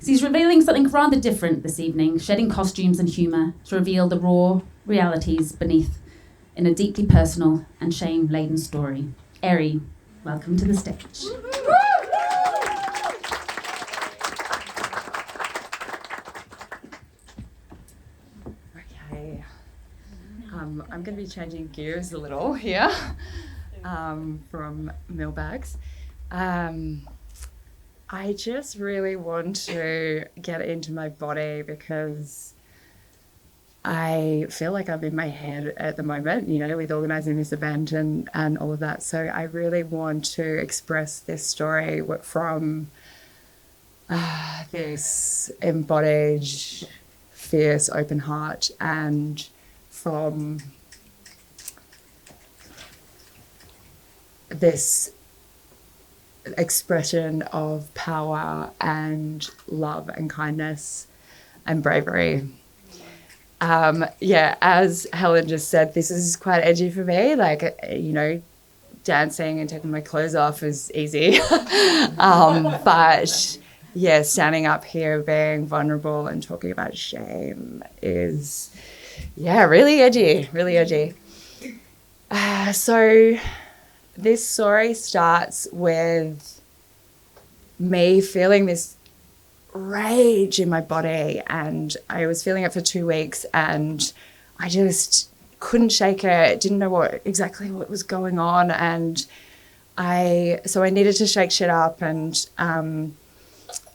He's revealing something rather different this evening, shedding costumes and humour to reveal the raw realities beneath in a deeply personal and shame-laden story. Eri, welcome to the stage. Okay, I'm going to be changing gears a little here from mailbags. I just really want to get into my body because I feel like I'm in my head at the moment, you know, with organising this event and all of that. So I really want to express this story from this embodied, fierce, open heart, and from this expression of power and love and kindness and bravery. As Helen just said, this is quite edgy for me. Like, you know, dancing and taking my clothes off is easy. But yeah, standing up here, being vulnerable and talking about shame is, really edgy, really edgy. So this story starts with me feeling this rage in my body, and I was feeling it for 2 weeks, and I just couldn't shake it, didn't know exactly what was going on, and I needed to shake shit up, and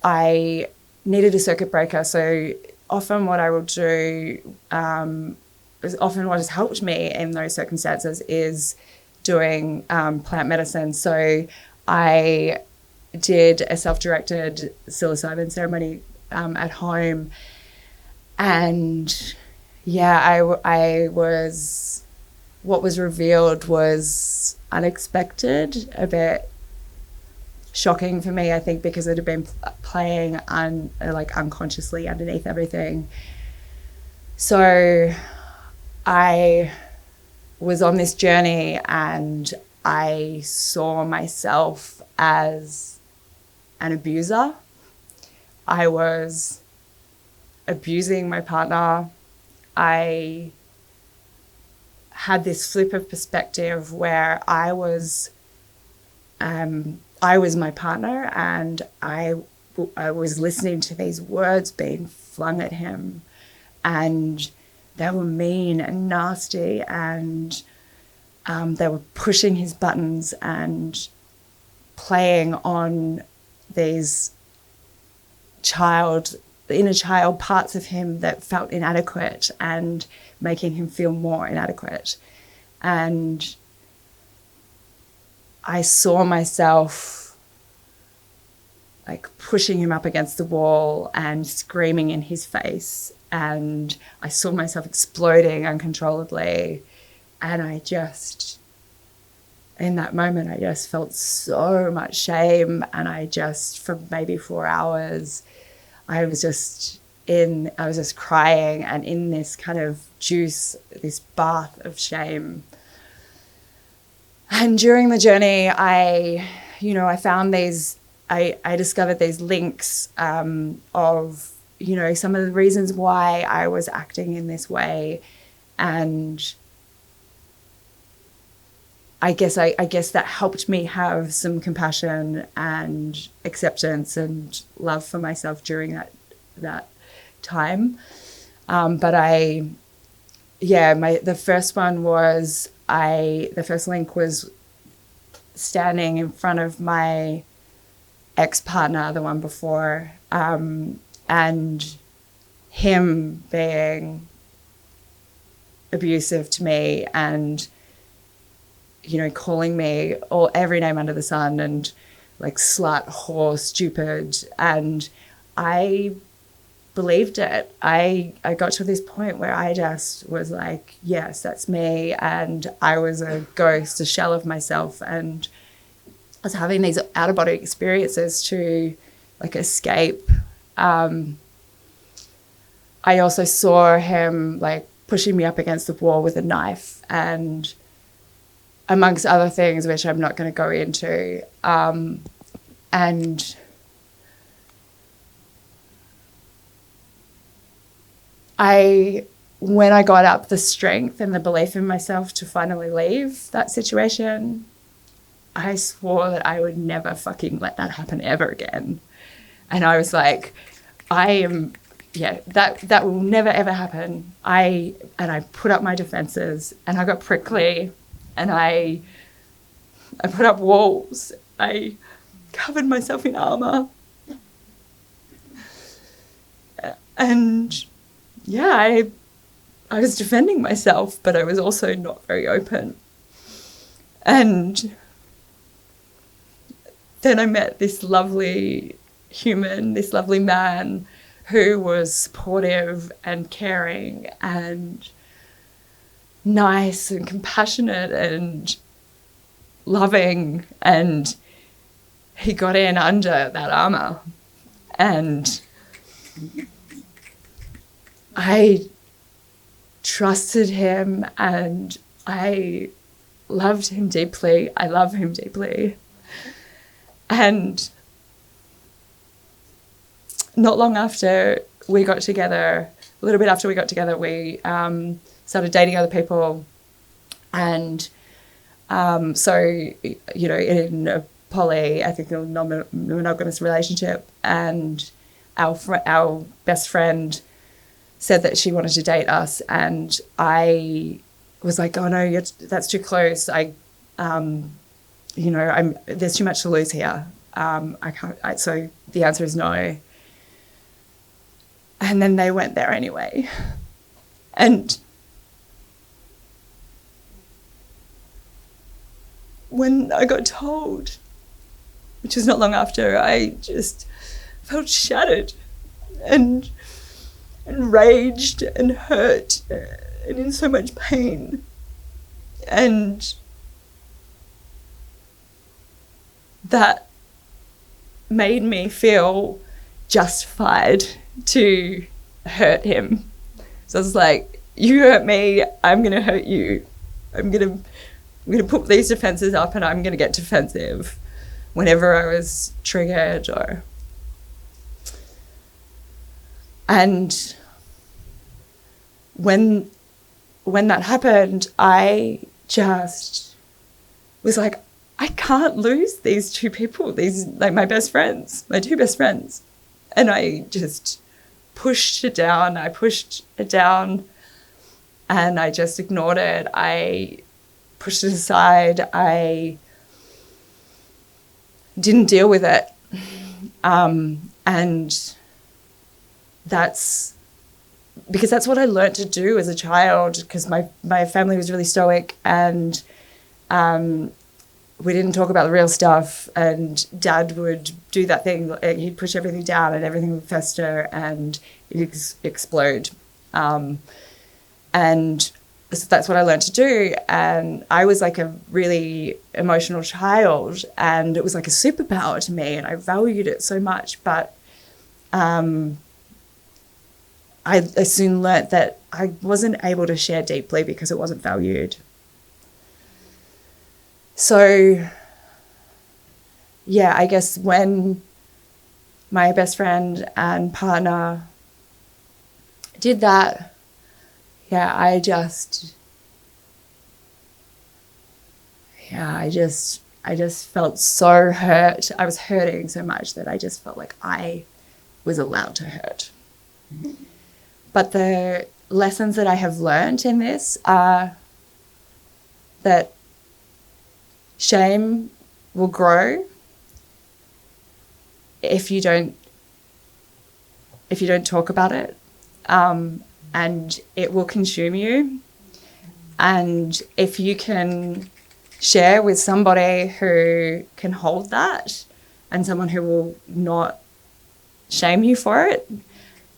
I needed a circuit breaker. So often what I will do, often what has helped me in those circumstances is doing plant medicine. So I did a self-directed psilocybin ceremony at home, and what was revealed was unexpected, a bit shocking for me, I think, because it had been playing unconsciously underneath everything. So I was on this journey, and I saw myself as an abuser. I was abusing my partner. I had this flip of perspective where I was my partner, and I was listening to these words being flung at him, and they were mean and nasty, and they were pushing his buttons and playing on these inner child parts of him that felt inadequate and making him feel more inadequate. And I saw myself like pushing him up against the wall and screaming in his face, and I saw myself exploding uncontrollably, and in that moment, I just felt so much shame, and for maybe 4 hours, I was just crying and in this kind of juice, this bath of shame. And during the journey, I discovered these links of, some of the reasons why I was acting in this way, and I guess that helped me have some compassion and acceptance and love for myself during that time. The first link was standing in front of my ex-partner, the one before, and him being abusive to me and calling me every name under the sun and like slut, whore, stupid. And I believed it. I got to this point where I just was like, yes, that's me. And I was a ghost, a shell of myself. And I was having these out-of-body experiences to like escape. I also saw him like pushing me up against the wall with a knife, and amongst other things, which I'm not going to go into. And when I got up the strength and the belief in myself to finally leave that situation, I swore that I would never fucking let that happen ever again. And I was like, that will never ever happen. I put up my defenses, and I got prickly, and I put up walls. I covered myself in armor. And yeah, I was defending myself, but I was also not very open. And then I met this lovely human, this lovely man who was supportive and caring and nice and compassionate and loving, and he got in under that armor, and I trusted him, and I loved him deeply. I love him deeply. And not long after we got together, a little bit after we got together, we started dating other people. And so, you know, in a poly, I think, a non-monogamous relationship, and our best friend said that she wanted to date us, and I was like, oh no, that's too close. There's too much to lose here. I can't. So the answer is no. And then they went there anyway, and when I got told, which was not long after, I just felt shattered and enraged and hurt and in so much pain. And that made me feel justified to hurt him. So I was like, you hurt me, I'm going to hurt you. I'm going to put these defenses up, and I'm going to get defensive whenever I was triggered And when that happened, I just was like, I can't lose these two people, my best friends, my two best friends. And I just pushed it down. And I just ignored it. I pushed it aside. I didn't deal with it. And that's because that's what I learned to do as a child, because my family was really stoic, and we didn't talk about the real stuff, and Dad would do that thing. He'd push everything down and everything would fester and it'd explode. And so that's what I learned to do. And I was like a really emotional child, and it was like a superpower to me, and I valued it so much. But I soon learnt that I wasn't able to share deeply because it wasn't valued. So, yeah, I guess when my best friend and partner did that, yeah, I just felt so hurt. I was hurting so much that I just felt like I was allowed to hurt. Mm-hmm. But the lessons that I have learned in this are that shame will grow if you don't talk about it, and it will consume you. And if you can share with somebody who can hold that, and someone who will not shame you for it,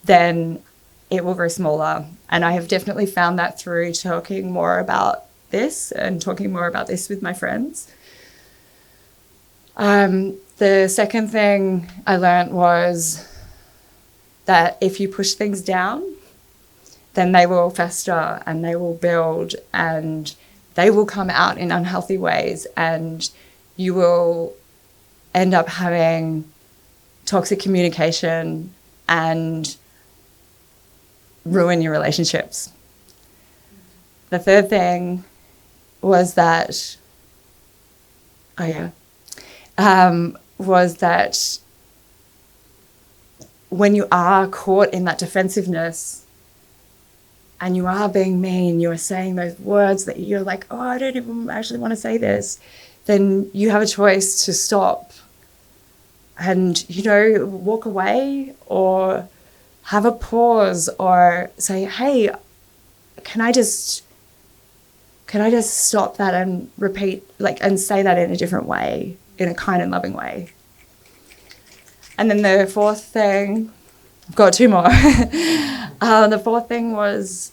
then it will grow smaller. And I have definitely found that through talking more about this and talking more about this with my friends. The second thing I learned was that if you push things down, then they will fester and they will build and they will come out in unhealthy ways, and you will end up having toxic communication and ruin your relationships. The third thing was that, when you are caught in that defensiveness and you are being mean, you are saying those words that you're like, oh, I don't even actually want to say this, then you have a choice to stop and, walk away or have a pause or say, hey, can I just stop that and repeat, and say that in a different way, in a kind and loving way. And then the fourth thing, I've got two more. The fourth thing was,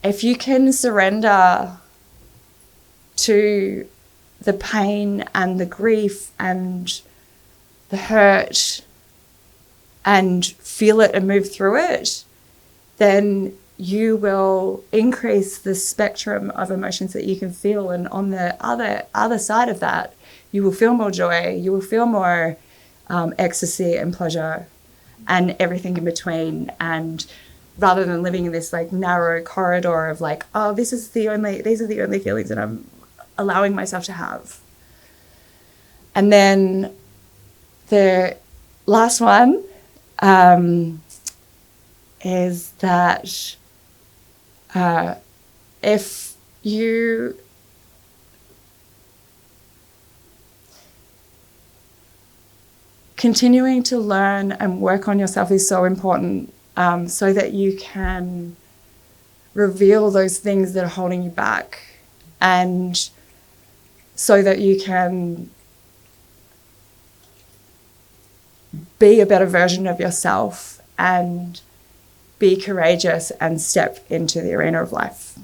if you can surrender to the pain and the grief and the hurt and feel it and move through it, then you will increase the spectrum of emotions that you can feel. And on the other side of that, you will feel more joy, you will feel more ecstasy and pleasure and everything in between. And rather than living in this narrow corridor of these are the only feelings that I'm allowing myself to have. And then the last one is that if you continuing to learn and work on yourself is so important, so that you can reveal those things that are holding you back, and so that you can be a better version of yourself and be courageous and step into the arena of life.